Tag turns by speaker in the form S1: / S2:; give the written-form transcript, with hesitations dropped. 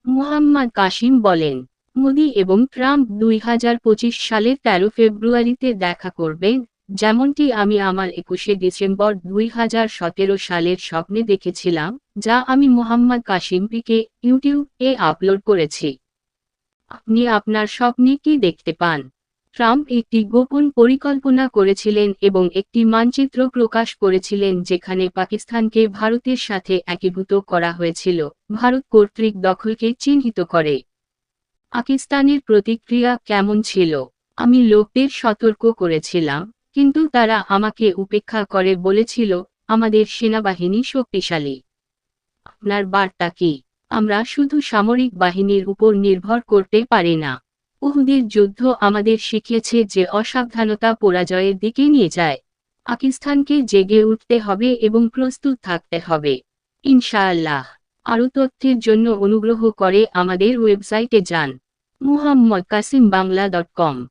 S1: মুহাম্মদ কাসিম বলেন, মোদি এবং ট্রাম্প 2025 সালের 13 ফেব্রুয়ারিতে দেখা করবেন, যেমনটি আমি আমার 21শে ডিসেম্বর 2017 সালের স্বপ্নে দেখেছিলাম, যা আমি মুহাম্মদ কাসিমকে ইউটিউব-এ আপলোড করেছি। আপনি আপনার স্বপ্নে কি দেখতে পান? ট্রাম্প একটি গোপন পরিকল্পনা করেছিলেন এবং একটি মানচিত্র প্রকাশ করেছিলেন যেখানে পাকিস্তানকে ভারতের সাথে একীভূত করা হয়েছিল, ভারত কর্তৃক দখলকে চিহ্নিত করে। পাকিস্তানের প্রতিক্রিয়া কেমন ছিল? আমি লোকদের সতর্ক করেছিলাম, কিন্তু তারা আমাকে উপেক্ষা করে বলেছিল, আমাদের সেনাবাহিনী শক্তিশালী। আপনার বার্তা কি? আমরা শুধু সামরিক বাহিনীর উপর নির্ভর করতে পারি না। উহুদের যুদ্ধ আমাদের শিখিয়েছে যে অসাবধানতা পরাজয়ের দিকে নিয়ে যায়। পাকিস্তানকে জেগে উঠতে হবে এবং প্রস্তুত থাকতে হবে। ইনশাআল্লাহ। আরও তথ্যের জন্য অনুগ্রহ করে আমাদের ওয়েবসাইটে যান। muhammadkasimBangla.com